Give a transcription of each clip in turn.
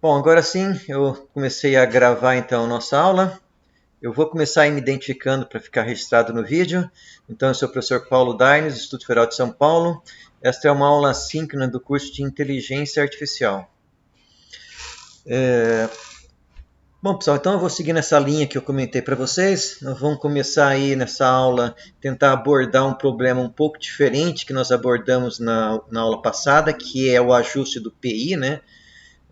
Bom, agora sim, eu comecei a gravar então a nossa aula. Eu vou começar me identificando para ficar registrado no vídeo. Então, eu sou o professor Paulo Daines, do Instituto Federal de São Paulo. Esta é uma aula assíncrona do curso de Inteligência Artificial. Bom, pessoal, então eu vou seguir nessa linha que eu comentei para vocês. Nós vamos começar aí nessa aula, tentar abordar um problema um pouco diferente que nós abordamos na aula passada, que é o ajuste do PI, né?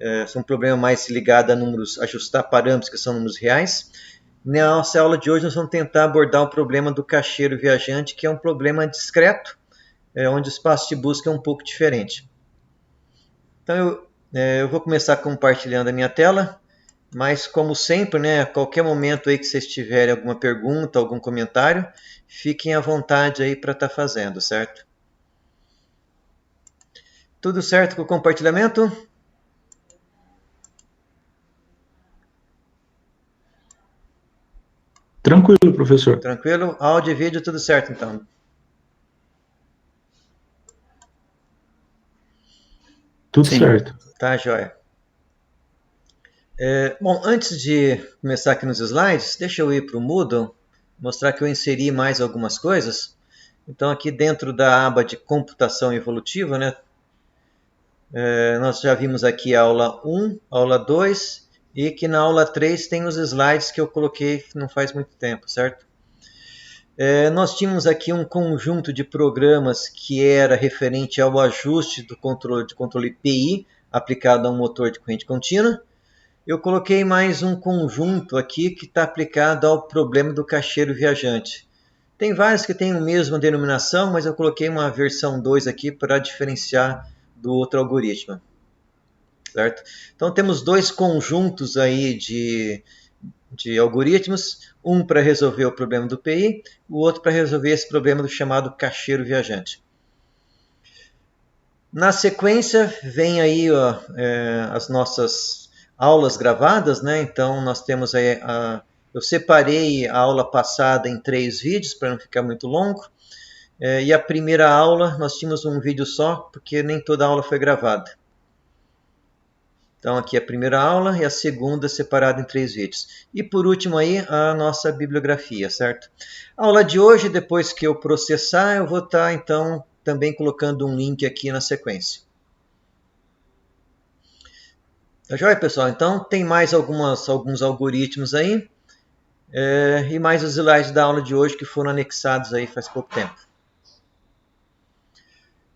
É um problema mais ligado a números, ajustar parâmetros que são números reais. Na nossa aula de hoje, nós vamos tentar abordar o problema do caixeiro viajante, que é um problema discreto, onde o espaço de busca é um pouco diferente. Então, eu vou começar compartilhando a minha tela, mas, como sempre, né, a qualquer momento aí que vocês tiverem alguma pergunta, algum comentário, fiquem à vontade aí para estar fazendo, certo? Tudo certo com o compartilhamento? Tranquilo, professor. Tranquilo? Áudio e vídeo, tudo certo então. Tudo Sim. certo. Tá, joia. Bom, antes de começar aqui nos slides, deixa eu ir para o Moodle, mostrar que eu inseri mais algumas coisas. Então, aqui dentro da aba de computação evolutiva, né, nós já vimos aqui a aula 1, aula 2, e que na aula 3 tem os slides que eu coloquei não faz muito tempo, certo? Nós tínhamos aqui um conjunto de programas que era referente ao ajuste do controle PI aplicado a um motor de corrente contínua. Eu coloquei mais um conjunto aqui que está aplicado ao problema do caixeiro viajante. Tem vários que têm a mesma denominação, mas eu coloquei uma versão 2 aqui para diferenciar do outro algoritmo. Certo? Então temos dois conjuntos aí de algoritmos, um para resolver o problema do PI, o outro para resolver esse problema do chamado caixeiro viajante. Na sequência, vem aí as nossas aulas gravadas, né? Então, nós temos aí, eu separei a aula passada em 3 vídeos, para não ficar muito longo. E a primeira aula, nós tínhamos um vídeo só, porque nem toda a aula foi gravada. Então, aqui a primeira aula e a segunda separada em 3 vídeos. E por último aí, a nossa bibliografia, certo? A aula de hoje, depois que eu processar, eu vou estar, então, também colocando um link aqui na sequência. Tá joia, pessoal? Então, tem mais alguns algoritmos aí. E mais os slides da aula de hoje que foram anexados aí faz pouco tempo.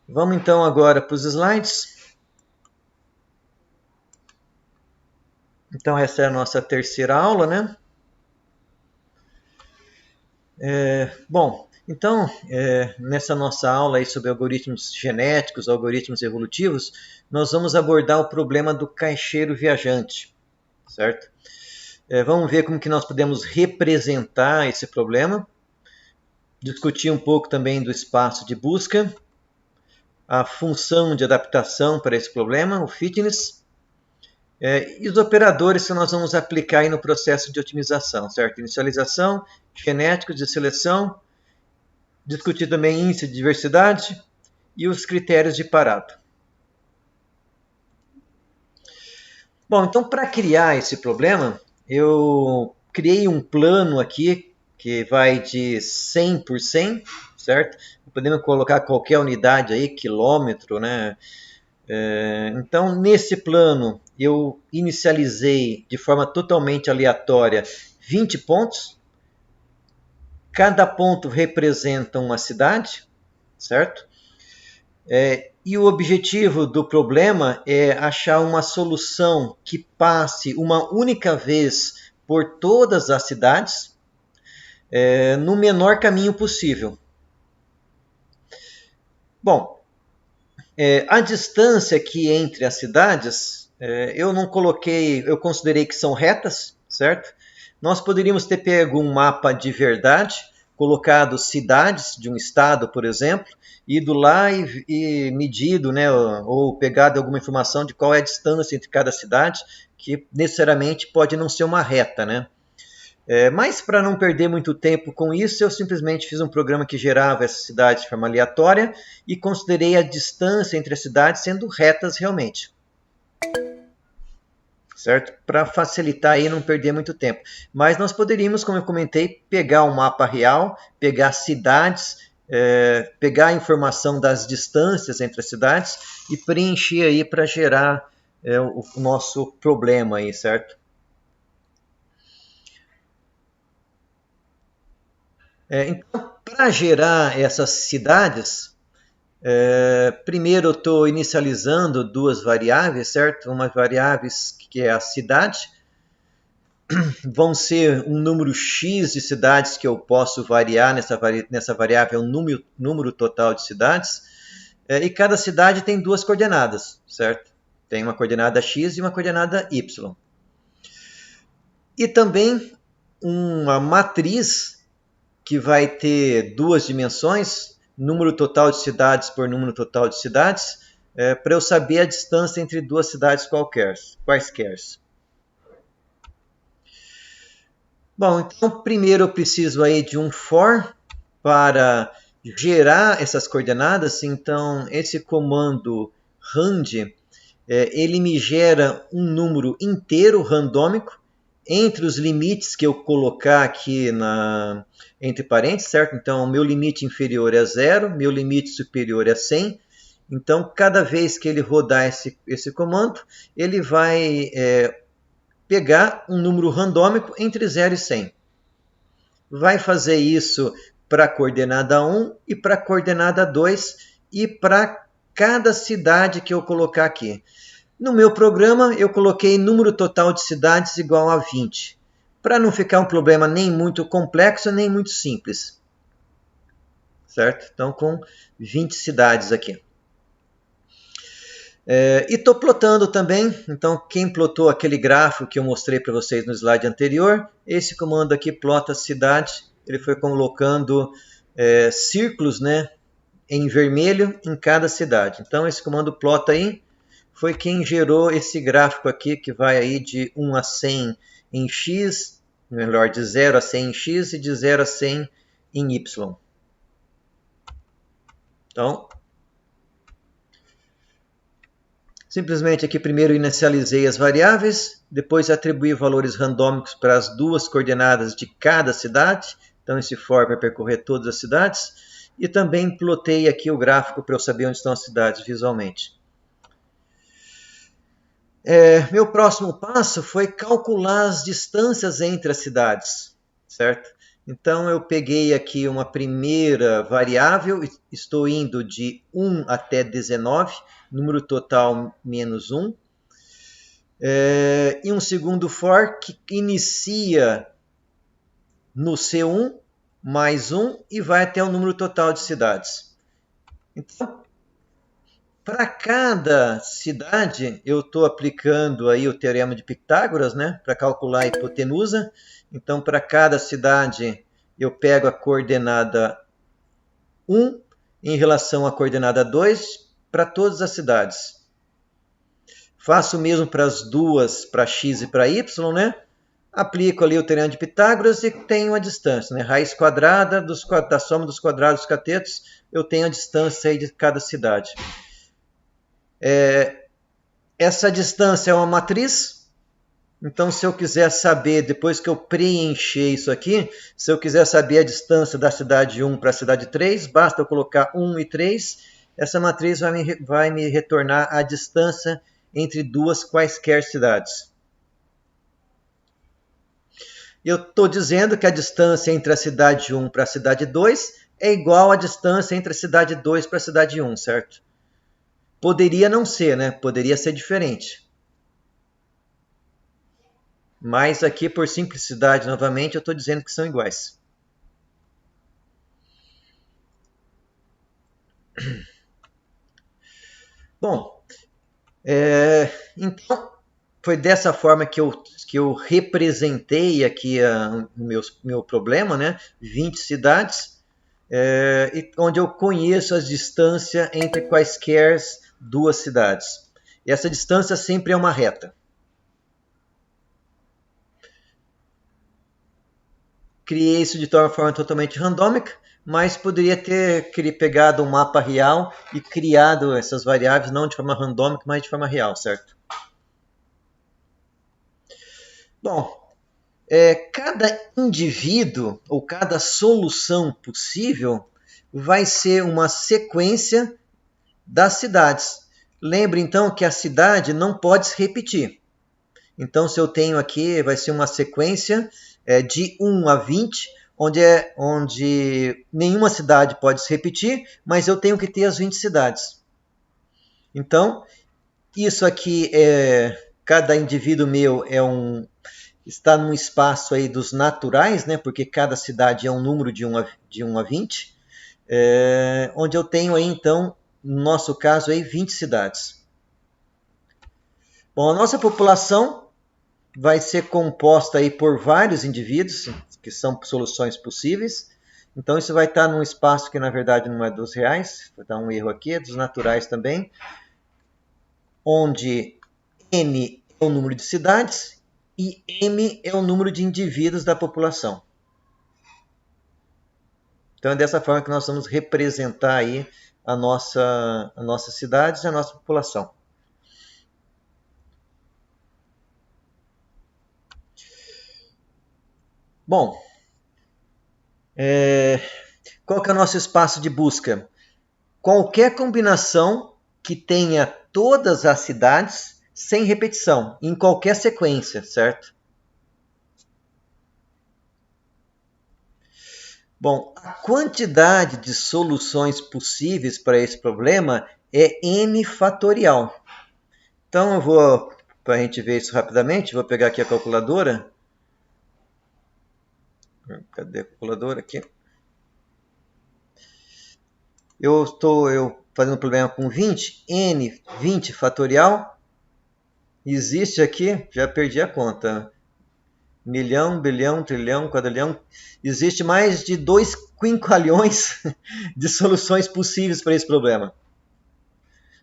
Vamos então agora para os slides. Então, essa é a nossa terceira aula, né? Bom, então, nessa nossa aula aí sobre algoritmos genéticos, algoritmos evolutivos, nós vamos abordar o problema do caixeiro viajante, certo? Vamos ver como que nós podemos representar esse problema, discutir um pouco também do espaço de busca, a função de adaptação para esse problema, o fitness, e os operadores que nós vamos aplicar aí no processo de otimização, certo? Inicialização, genéticos de seleção, discutir também índice de diversidade e os critérios de parado. Bom, então para criar esse problema, eu criei um plano aqui que vai de 100 por 100, certo? Podemos colocar qualquer unidade aí, quilômetro, né? Então, nesse plano, eu inicializei de forma totalmente aleatória 20 pontos. Cada ponto representa uma cidade, certo? E o objetivo do problema é achar uma solução que passe uma única vez por todas as cidades, no menor caminho possível. Bom, a distância aqui entre as cidades, eu não coloquei, eu considerei que são retas, certo? Nós poderíamos ter pego um mapa de verdade, colocado cidades de um estado, por exemplo, ido lá e medido, né, ou pegado alguma informação de qual é a distância entre cada cidade, que necessariamente pode não ser uma reta, né? Mas para não perder muito tempo com isso, eu simplesmente fiz um programa que gerava essas cidades de forma aleatória e considerei a distância entre as cidades sendo retas realmente. certo? Para facilitar aí não perder muito tempo. Mas nós poderíamos, como eu comentei, pegar um mapa real, pegar cidades, pegar a informação das distâncias entre as cidades e preencher aí para gerar o nosso problema aí, certo? Então, para gerar essas cidades, primeiro eu estou inicializando duas variáveis, certo? Uma variável que é a cidade. Vão ser um número X de cidades que eu posso variar nessa variável, um número total de cidades. E cada cidade tem duas coordenadas, certo? Tem uma coordenada X e uma coordenada Y. E também uma matriz que vai ter duas dimensões, número total de cidades por número total de cidades, para eu saber a distância entre duas cidades quaisquer. Bom, então primeiro eu preciso aí de um for para gerar essas coordenadas. Então esse comando rand, ele me gera um número inteiro randômico entre os limites que eu colocar aqui entre parênteses, certo? Então o meu limite inferior é 0, meu limite superior é 100. Então cada vez que ele rodar esse comando, ele vai pegar um número randômico entre 0 e 100. Vai fazer isso para a coordenada 1 e para a coordenada 2 e para cada cidade que eu colocar aqui. No meu programa, eu coloquei número total de cidades igual a 20, para não ficar um problema nem muito complexo, nem muito simples. Certo? Então, com 20 cidades aqui. E estou plotando também, então quem plotou aquele gráfico que eu mostrei para vocês no slide anterior, esse comando aqui plota a cidade, ele foi colocando círculos, né, em vermelho em cada cidade. Então esse comando plota aí foi quem gerou esse gráfico aqui que vai aí de 1 a 100 em x, melhor, de 0 a 100 em x e de 0 a 100 em y. Então, simplesmente aqui primeiro inicializei as variáveis, depois atribuí valores randômicos para as duas coordenadas de cada cidade. Então esse for vai percorrer todas as cidades. E também plotei aqui o gráfico para eu saber onde estão as cidades visualmente. Meu próximo passo foi calcular as distâncias entre as cidades, certo? Então eu peguei aqui uma primeira variável, estou indo de 1 até 19, número total menos 1. E um segundo for que inicia no C1 mais 1 e vai até o número total de cidades. Então, para cada cidade, eu estou aplicando aí o teorema de Pitágoras, né, para calcular a hipotenusa. Então, para cada cidade, eu pego a coordenada 1 em relação à coordenada 2 para todas as cidades. Faço o mesmo para as duas, para x e para y, né? Aplico ali o teorema de Pitágoras e tenho a distância, né? Raiz quadrada da soma dos quadrados dos catetos, eu tenho a distância aí de cada cidade. Essa distância é uma matriz. Então, se eu quiser saber, depois que eu preencher isso aqui, se eu quiser saber a distância da cidade 1 para a cidade 3, basta eu colocar 1 e 3. Essa matriz vai me retornar a distância entre duas quaisquer cidades. Eu estou dizendo que a distância entre a cidade 1 para a cidade 2 é igual à distância entre a cidade 2 para a cidade 1, certo? Poderia não ser, né? Poderia ser diferente. Mas aqui, por simplicidade, novamente, eu estou dizendo que são iguais. Bom, então, foi dessa forma que eu representei aqui o meu problema, né? 20 cidades, onde eu conheço as distâncias entre quaisquer duas cidades. E essa distância sempre é uma reta. Criei isso de uma forma totalmente randômica, mas poderia ter pegado um mapa real e criado essas variáveis não de forma randômica, mas de forma real, certo? Bom, cada indivíduo ou cada solução possível vai ser uma sequência das cidades. Lembre então que a cidade não pode se repetir. Então, se eu tenho aqui, vai ser uma sequência de 1 a 20, onde nenhuma cidade pode se repetir, mas eu tenho que ter as 20 cidades. Então, isso aqui cada indivíduo meu está num espaço aí dos naturais, né? Porque cada cidade é um número de 1 a 20, onde eu tenho aí, então, no nosso caso, aí, 20 cidades. Bom, a nossa população vai ser composta aí por vários indivíduos, que são soluções possíveis. Então, isso vai estar num espaço que, na verdade, não é dos reais, vou dar um erro aqui, é dos naturais também, onde N é o número de cidades e M é o número de indivíduos da população. Então, é dessa forma que nós vamos representar aí a nossa cidade e a nossa população. Bom, qual que é o nosso espaço de busca? Qualquer combinação que tenha todas as cidades sem repetição, em qualquer sequência, certo? Bom, a quantidade de soluções possíveis para esse problema é n fatorial. Então eu vou, para a gente ver isso rapidamente, vou pegar aqui a calculadora. Cadê a calculadora aqui? Eu estou fazendo um problema com 20, n 20 fatorial. Existe aqui, já perdi a conta. Milhão, bilhão, trilhão, quadrilhão. Existe mais de 2 quinqualhões de soluções possíveis para esse problema.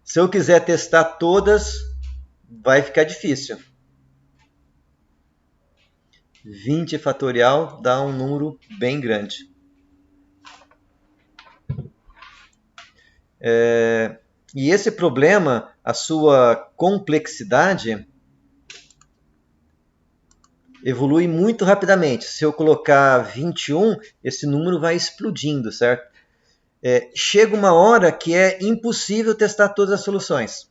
Se eu quiser testar todas, vai ficar difícil. 20 fatorial dá um número bem grande. E esse problema, a sua complexidade evolui muito rapidamente. Se eu colocar 21, esse número vai explodindo, certo? Chega uma hora que é impossível testar todas as soluções.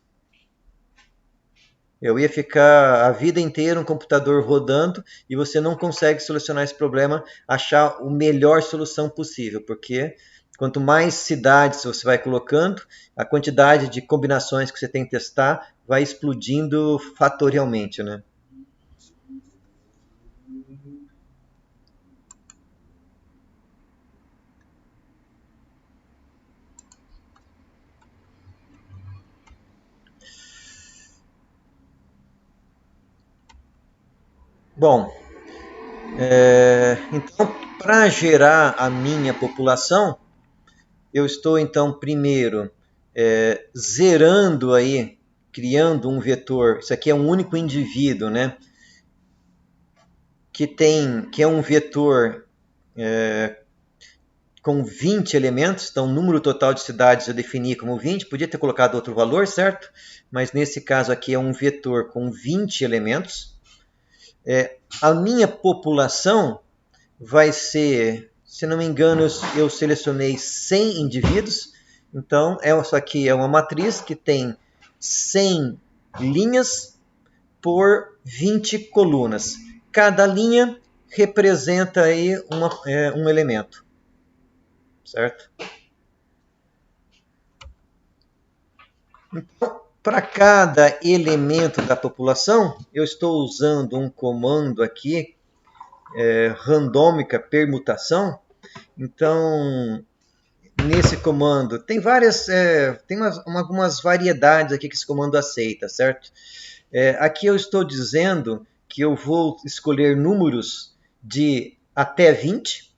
Eu ia ficar a vida inteira um computador rodando e você não consegue solucionar esse problema, achar a melhor solução possível, porque quanto mais cidades você vai colocando, a quantidade de combinações que você tem que testar vai explodindo fatorialmente, né? Bom, então, para gerar a minha população, eu estou, então, primeiro, zerando aí, criando um vetor. Isso aqui é um único indivíduo, né? Que é um vetor com 20 elementos. Então, o número total de cidades eu defini como 20. Podia ter colocado outro valor, certo? Mas, nesse caso aqui, é um vetor com 20 elementos. A minha população vai ser, se não me engano, eu selecionei 100 indivíduos. Então, isso aqui é uma matriz que tem 100 linhas por 20 colunas. Cada linha representa aí um elemento, certo? Então, para cada elemento da população, eu estou usando um comando aqui, randômica permutação. Então, nesse comando, tem algumas variedades aqui que esse comando aceita, certo? Aqui eu estou dizendo que eu vou escolher números de até 20,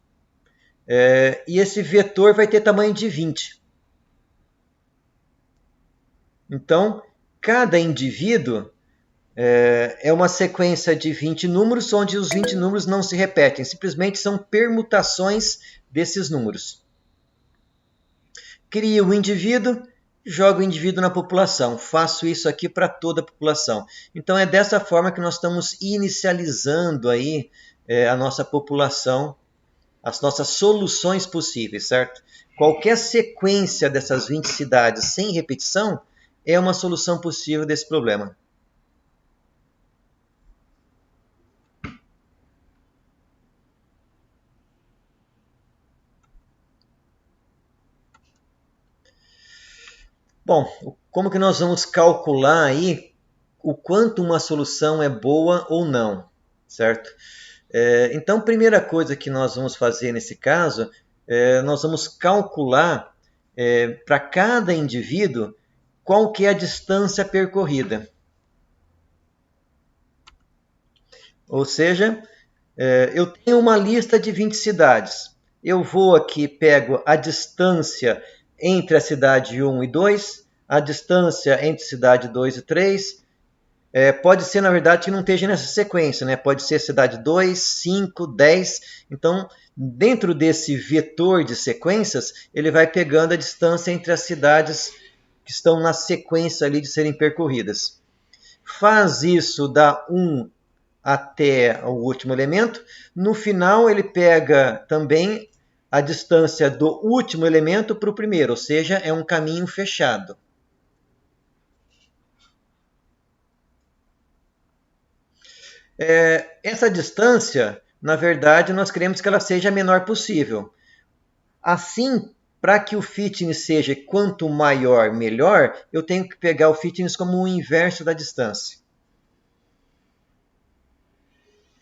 e esse vetor vai ter tamanho de 20. Então, cada indivíduo é uma sequência de 20 números, onde os 20 números não se repetem, simplesmente são permutações desses números. Crio o indivíduo, jogo o indivíduo na população. Faço isso aqui para toda a população. Então é dessa forma que nós estamos inicializando aí a nossa população, as nossas soluções possíveis, certo? Qualquer sequência dessas 20 cidades sem repetição é uma solução possível desse problema. Bom, como que nós vamos calcular aí o quanto uma solução é boa ou não, certo? Então, primeira coisa que nós vamos fazer nesse caso, nós vamos calcular para cada indivíduo qual que é a distância percorrida. Ou seja, eu tenho uma lista de 20 cidades. Eu vou aqui, pego a distância entre a cidade 1 e 2, a distância entre cidade 2 e 3. Pode ser, na verdade, que não esteja nessa sequência, né? Pode ser cidade 2, 5, 10. Então, dentro desse vetor de sequências, ele vai pegando a distância entre as cidades que estão na sequência ali de serem percorridas. Faz isso da 1 até o último elemento. No final, ele pega também a distância do último elemento para o primeiro, ou seja, é um caminho fechado. Essa distância, na verdade, nós queremos que ela seja a menor possível. Assim, para que o fitness seja quanto maior, melhor, eu tenho que pegar o fitness como o inverso da distância.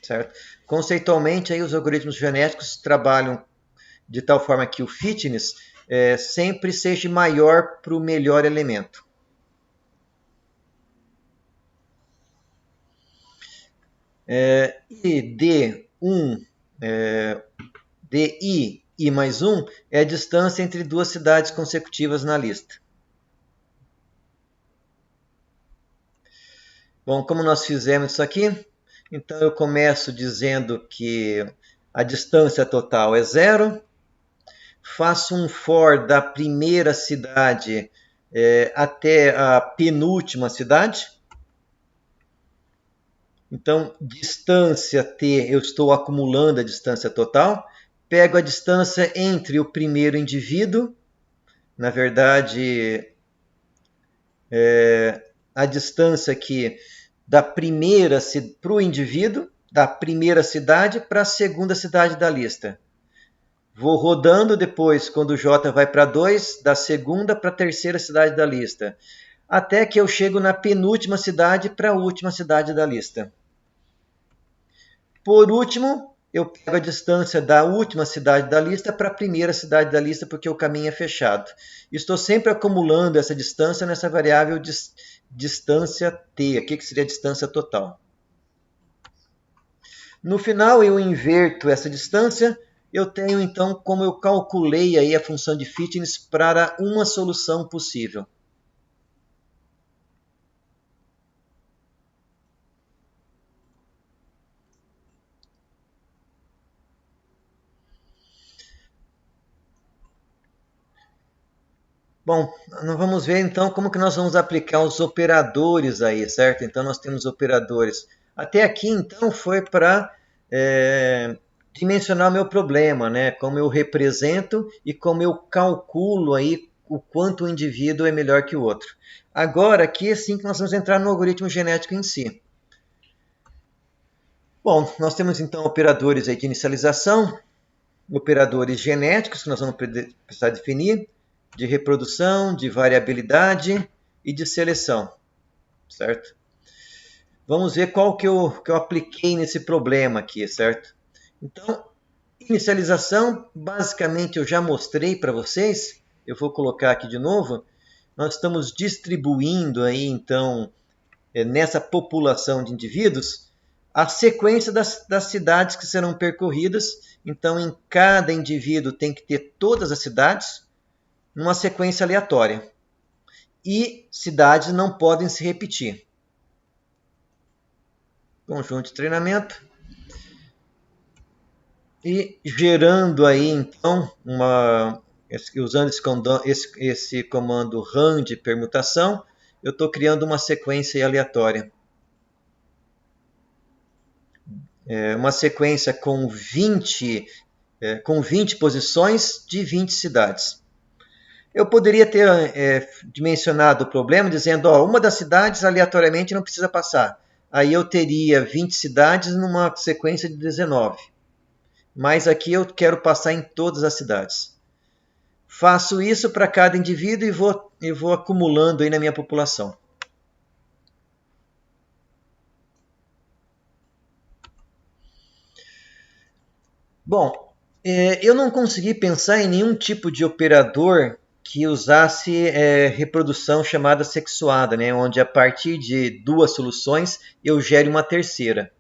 Certo? Conceitualmente, aí, os algoritmos genéticos trabalham de tal forma que o fitness sempre seja maior para o melhor elemento. E D1, DI mais 1 é a distância entre duas cidades consecutivas na lista. Bom, como nós fizemos isso aqui, então eu começo dizendo que a distância total é 0. Faço um for da primeira cidade até a penúltima cidade. Então, distância T, eu estou acumulando a distância total. Pego a distância entre o primeiro indivíduo, na verdade, a distância aqui da primeira para o indivíduo, da primeira cidade para a segunda cidade da lista. Vou rodando depois, quando o J vai para 2, da segunda para a terceira cidade da lista, até que eu chego na penúltima cidade para a última cidade da lista. Por último, eu pego a distância da última cidade da lista para a primeira cidade da lista, porque o caminho é fechado. Estou sempre acumulando essa distância nessa variável distância t, aqui que seria a distância total. No final, eu inverto essa distância. Eu tenho, então, como eu calculei aí a função de fitness para uma solução possível. Bom, nós vamos ver então como que nós vamos aplicar os operadores aí, certo? Então nós temos operadores. Até aqui então foi para dimensionar o meu problema, né? Como eu represento e como eu calculo aí o quanto o indivíduo é melhor que o outro. Agora aqui é sim que nós vamos entrar no algoritmo genético em si. Bom, nós temos então operadores aí de inicialização, operadores genéticos que nós vamos precisar definir, de reprodução, de variabilidade e de seleção, certo? Vamos ver qual que eu apliquei nesse problema aqui, certo? Então, inicialização, basicamente eu já mostrei para vocês, eu vou colocar aqui de novo, nós estamos distribuindo aí, então, nessa população de indivíduos, a sequência das cidades que serão percorridas. Então, em cada indivíduo tem que ter todas as cidades, numa sequência aleatória. E cidades não podem se repetir. Conjunto de treinamento. E gerando aí, então, usando esse comando rand de permutação, eu estou criando uma sequência aleatória. Uma sequência com 20 posições de 20 cidades. Eu poderia ter dimensionado o problema dizendo, uma das cidades aleatoriamente não precisa passar. Aí eu teria 20 cidades numa sequência de 19. Mas aqui eu quero passar em todas as cidades. Faço isso para cada indivíduo e vou acumulando aí na minha população. Bom, eu não consegui pensar em nenhum tipo de operador que usasse reprodução chamada sexuada, né? Onde a partir de duas soluções eu gere uma terceira.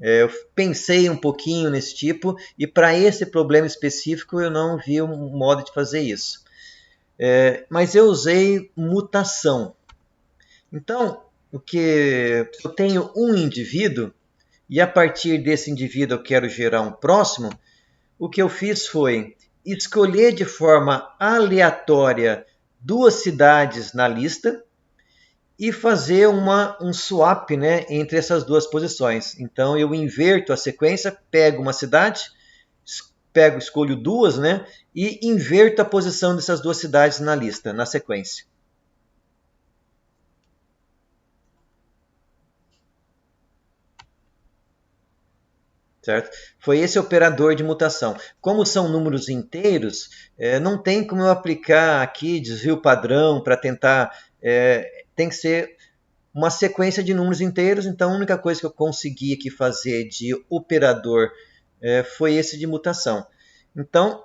Eu pensei um pouquinho nesse tipo e para esse problema específico eu não vi um modo de fazer isso. Mas eu usei mutação. Então, eu tenho um indivíduo e a partir desse indivíduo eu quero gerar um próximo, o que eu fiz foi escolher de forma aleatória duas cidades na lista e fazer um swap, né, entre essas duas posições. Então eu inverto a sequência, pego uma cidade, escolho duas, né, e inverto a posição dessas duas cidades na lista, na sequência. Certo? Foi esse operador de mutação. Como são números inteiros, não tem como eu aplicar aqui desvio padrão para tentar... tem que ser uma sequência de números inteiros, então a única coisa que eu consegui aqui fazer de operador foi esse de mutação. Então,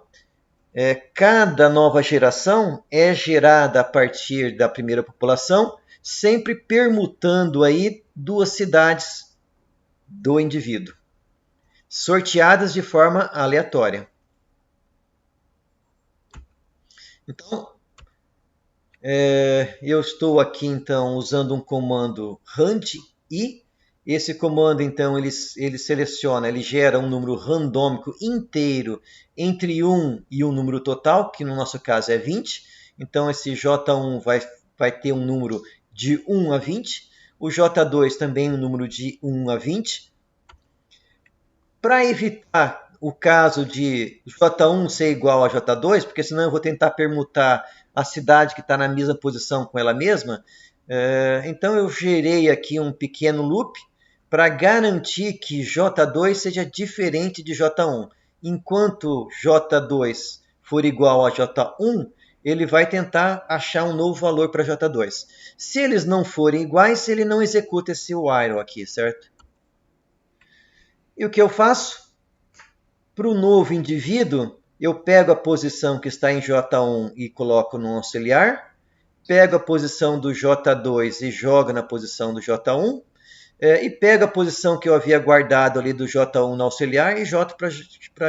cada nova geração é gerada a partir da primeira população, sempre permutando aí duas cidades do indivíduo, sorteadas de forma aleatória. Então, eu estou aqui então usando um comando rand e esse comando então ele seleciona, ele gera um número randômico inteiro entre 1 e um número total, que no nosso caso é 20. Então esse J1 vai ter um número de 1 a 20, o J2 também um número de 1 a 20. Para evitar o caso de J1 ser igual a J2, porque senão eu vou tentar permutar a cidade que está na mesma posição com ela mesma, então eu gerei aqui um pequeno loop para garantir que J2 seja diferente de J1. Enquanto J2 for igual a J1, ele vai tentar achar um novo valor para J2. Se eles não forem iguais, ele não executa esse while aqui, certo? E o que eu faço? Para o novo indivíduo, eu pego a posição que está em J1 e coloco no auxiliar, pego a posição do J2 e jogo na posição do J1, e pego a posição que eu havia guardado ali do J1 no auxiliar e jogo para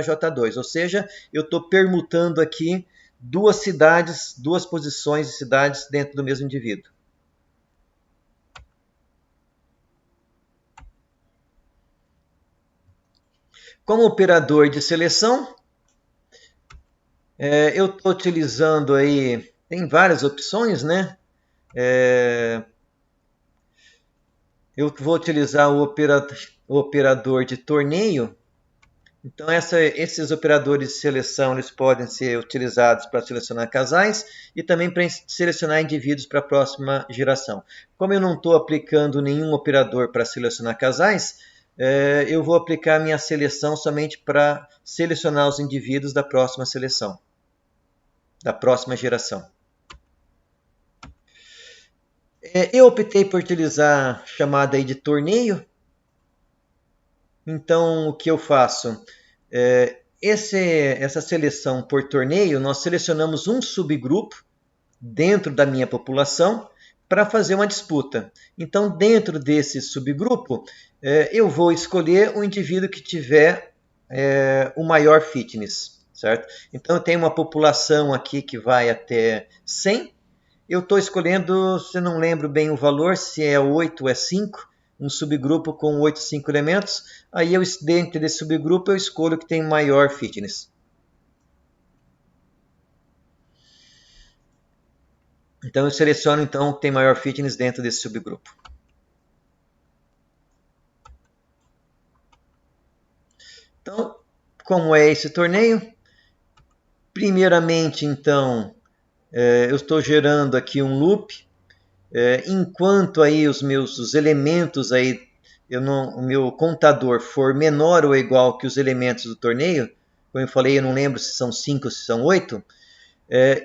J2. Ou seja, eu estou permutando aqui duas posições de cidades dentro do mesmo indivíduo. Como operador de seleção, eu estou utilizando aí, tem várias opções, né? Eu vou utilizar o operador de torneio. Então esses operadores de seleção eles podem ser utilizados para selecionar casais e também para selecionar indivíduos para a próxima geração. Como eu não estou aplicando nenhum operador para selecionar casais, eu vou aplicar minha seleção somente para selecionar os indivíduos da próxima seleção, da próxima geração. Eu optei por utilizar a chamada aí de torneio. Então, o que eu faço? Essa seleção por torneio, nós selecionamos um subgrupo dentro da minha população para fazer uma disputa. Então, dentro desse subgrupo, eu vou escolher o indivíduo que tiver o maior fitness, certo? Então, eu tenho uma população aqui que vai até 100. Eu estou escolhendo, se não lembro bem o valor, se é 8 ou é 5, um subgrupo com 8, 5 elementos. Aí, dentro desse subgrupo, eu escolho o que tem maior fitness. Então eu seleciono então o que tem maior fitness dentro desse subgrupo. Então, como é esse torneio? Primeiramente, então, eu estou gerando aqui um loop. Enquanto aí os elementos aí, o meu contador for menor ou igual que os elementos do torneio, como eu falei, eu não lembro se são 5 ou se são 8,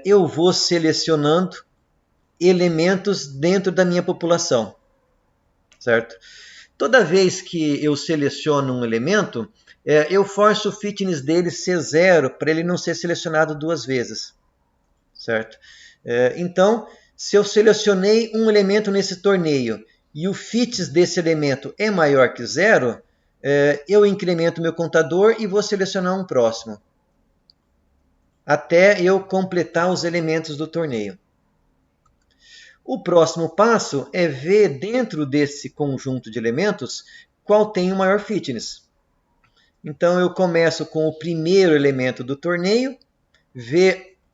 eu vou selecionando elementos dentro da minha população, certo? Toda vez que eu seleciono um elemento, eu forço o fitness dele ser 0 para ele não ser selecionado 2 vezes, certo? Então, se eu selecionei um elemento nesse torneio e o fitness desse elemento é maior que 0, eu incremento meu contador e vou selecionar um próximo, até eu completar os elementos do torneio. O próximo passo é ver dentro desse conjunto de elementos qual tem o maior fitness. Então eu começo com o primeiro elemento do torneio,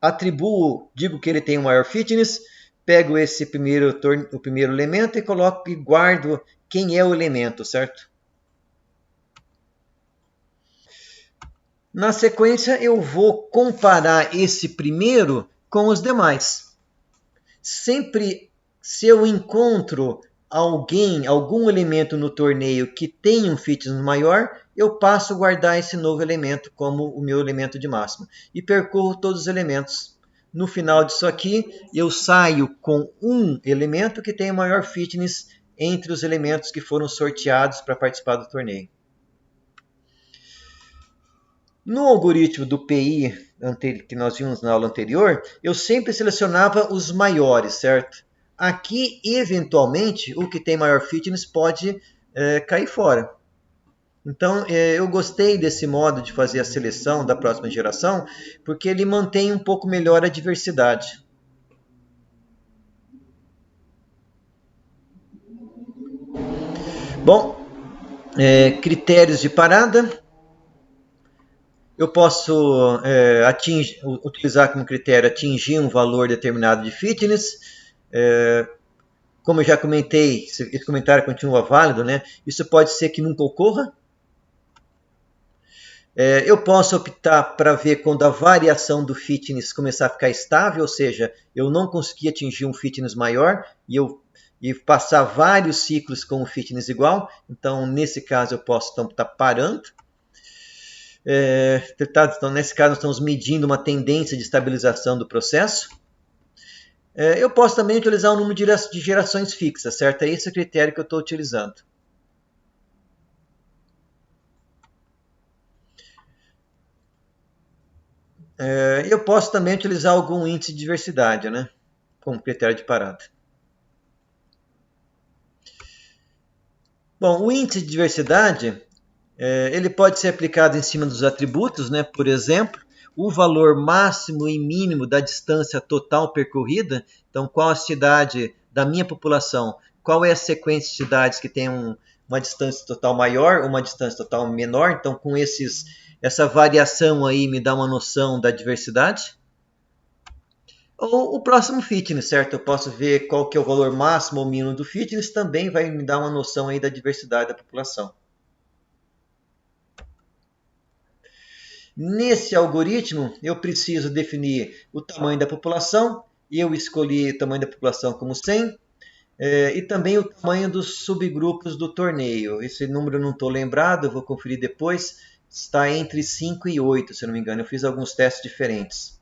atribuo, digo que ele tem o maior fitness, pego o primeiro elemento e coloco e guardo quem é o elemento, certo? Na sequência eu vou comparar esse primeiro com os demais. Sempre se eu encontro algum elemento no torneio que tem um fitness maior, eu passo a guardar esse novo elemento como o meu elemento de máximo. E percorro todos os elementos. No final disso aqui, eu saio com um elemento que tem o maior fitness entre os elementos que foram sorteados para participar do torneio. No algoritmo do PI que nós vimos na aula anterior, eu sempre selecionava os maiores, certo? Aqui, eventualmente, o que tem maior fitness pode cair fora. Então, eu gostei desse modo de fazer a seleção da próxima geração, porque ele mantém um pouco melhor a diversidade. Bom, critérios de parada. Eu posso utilizar como critério atingir um valor determinado de fitness. Como eu já comentei, esse comentário continua válido, né? Isso pode ser que nunca ocorra. Eu posso optar para ver quando a variação do fitness começar a ficar estável, ou seja, eu não consegui atingir um fitness maior e passar vários ciclos com um fitness igual. Então, nesse caso, eu posso estar parando. Então, nesse caso, nós estamos medindo uma tendência de estabilização do processo. Eu posso também utilizar um número de gerações fixas, certo? É esse o critério que eu estou utilizando. Eu posso também utilizar algum índice de diversidade, né? Como critério de parada. Bom, o índice de diversidade, ele pode ser aplicado em cima dos atributos, né? Por exemplo, o valor máximo e mínimo da distância total percorrida. Então, qual a cidade da minha população, qual é a sequência de cidades que tem uma distância total maior, uma distância total menor. Então, com essa variação aí me dá uma noção da diversidade. Ou o próximo fitness, certo? Eu posso ver qual que é o valor máximo ou mínimo do fitness, também vai me dar uma noção aí da diversidade da população. Nesse algoritmo, eu preciso definir o tamanho da população. Eu escolhi o tamanho da população como 100. E também o tamanho dos subgrupos do torneio. Esse número eu não estou lembrado, eu vou conferir depois. Está entre 5 e 8, se não me engano. Eu fiz alguns testes diferentes.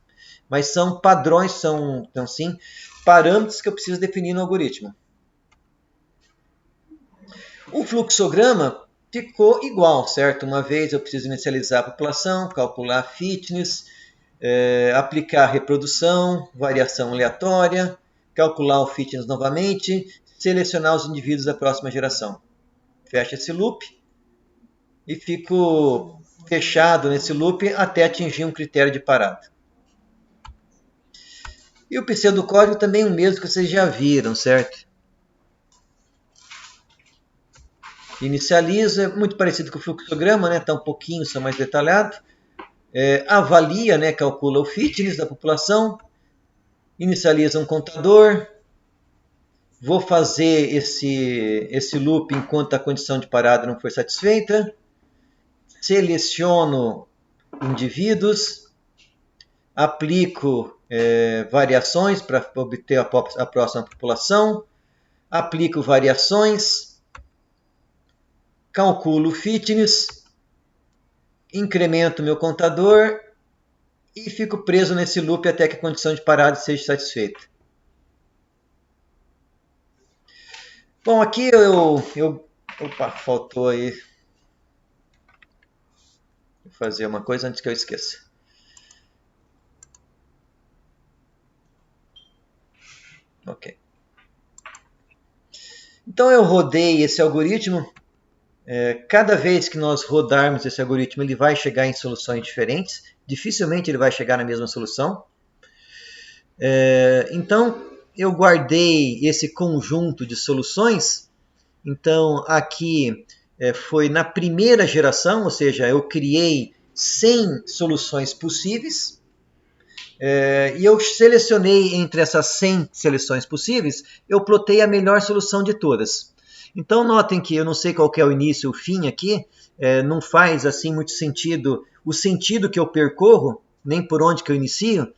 Mas são padrões, são sim, parâmetros que eu preciso definir no algoritmo. O fluxograma ficou igual, certo? Uma vez eu preciso inicializar a população, calcular fitness, aplicar reprodução, variação aleatória, calcular o fitness novamente, selecionar os indivíduos da próxima geração. Fecha esse loop e fico fechado nesse loop até atingir um critério de parada. E o pseudocódigo também é o mesmo que vocês já viram, certo? Inicializa, é muito parecido com o fluxograma, né? Está um pouquinho só mais detalhado. Avalia, né? Calcula o fitness da população. inicializo um contador, vou fazer esse loop enquanto a condição de parada não for satisfeita, seleciono indivíduos, aplico variações para obter a próxima população, aplico variações, calculo o fitness, incremento meu contador e fico preso nesse loop até que a condição de parada seja satisfeita. Bom, aqui opa, faltou aí. Vou fazer uma coisa antes que eu esqueça. Ok. Então eu rodei esse algoritmo. Cada vez que nós rodarmos esse algoritmo, ele vai chegar em soluções diferentes. Dificilmente ele vai chegar na mesma solução. Então eu guardei esse conjunto de soluções. Então aqui foi na primeira geração, ou seja, eu criei 100 soluções possíveis. E eu selecionei entre essas 100 seleções possíveis, eu plotei a melhor solução de todas. Então notem que eu não sei qual que é o início e o fim aqui, não faz assim muito sentido o sentido que eu percorro, nem por onde que eu inicio.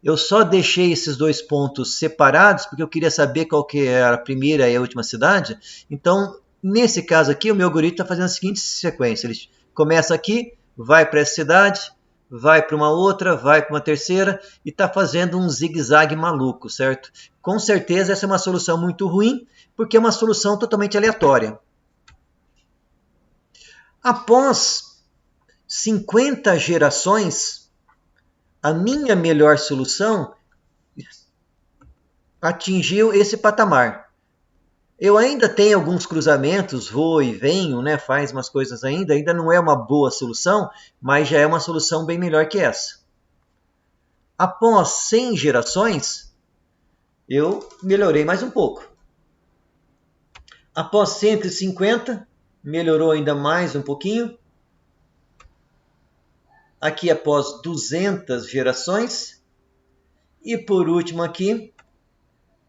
Eu só deixei esses dois pontos separados porque eu queria saber qual que era a primeira e a última cidade. Então, nesse caso aqui, o meu algoritmo está fazendo a seguinte sequência. Ele começa aqui, vai para essa cidade, vai para uma outra, vai para uma terceira e está fazendo um zigue-zague maluco, certo? Com certeza essa é uma solução muito ruim, porque é uma solução totalmente aleatória. Após 50 gerações, a minha melhor solução atingiu esse patamar. Eu ainda tenho alguns cruzamentos, vou e venho, né, faz umas coisas ainda não é uma boa solução, mas já é uma solução bem melhor que essa. Após 100 gerações, eu melhorei mais um pouco. Após 150, melhorou ainda mais um pouquinho. Aqui após 200 gerações. E por último aqui,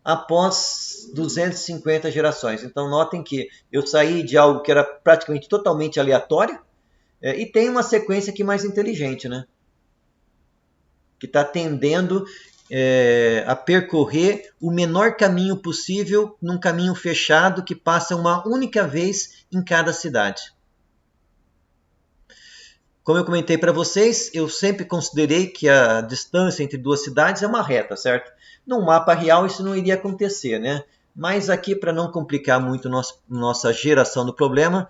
após 250 gerações. Então notem que eu saí de algo que era praticamente totalmente aleatório e tem uma sequência aqui mais inteligente, né? Que está tendendo a percorrer o menor caminho possível num caminho fechado que passa uma única vez em cada cidade. Como eu comentei para vocês, eu sempre considerei que a distância entre duas cidades é uma reta, certo? Num mapa real isso não iria acontecer, né? Mas aqui, para não complicar muito nossa geração do problema,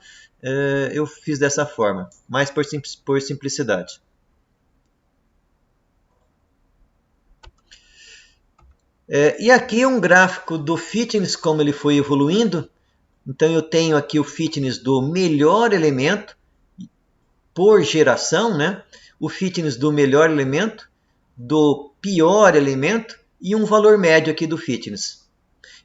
eu fiz dessa forma, mais por simplicidade. E aqui um gráfico do fitness, como ele foi evoluindo. Então eu tenho aqui o fitness do melhor elemento por geração, né? O fitness do melhor elemento, do pior elemento e um valor médio aqui do fitness.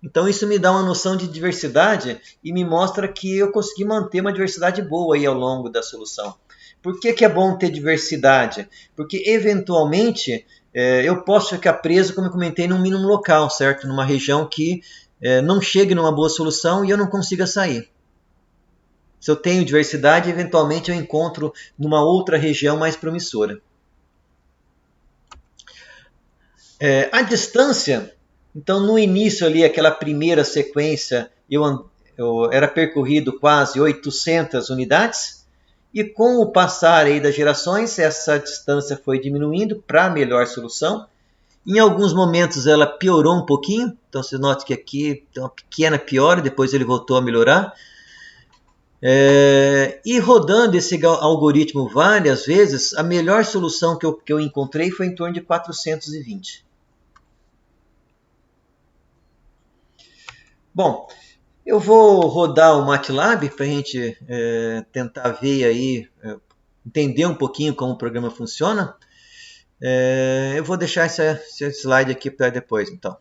Então isso me dá uma noção de diversidade e me mostra que eu consegui manter uma diversidade boa aí ao longo da solução. Por que é bom ter diversidade? Porque eventualmente eu posso ficar preso, como eu comentei, num mínimo local, certo? Numa região que não chegue numa boa solução e eu não consiga sair. Se eu tenho diversidade, eventualmente eu encontro numa outra região mais promissora. A distância, então no início ali, aquela primeira sequência, eu era percorrido quase 800 unidades, e com o passar aí das gerações, essa distância foi diminuindo para a melhor solução. Em alguns momentos ela piorou um pouquinho, então você nota que aqui tem uma pequena piora, depois ele voltou a melhorar. E rodando esse algoritmo várias vezes, a melhor solução que eu encontrei foi em torno de 420. Bom, eu vou rodar o MATLAB para a gente tentar ver aí, entender um pouquinho como o programa funciona. Eu vou deixar esse slide aqui para depois, então.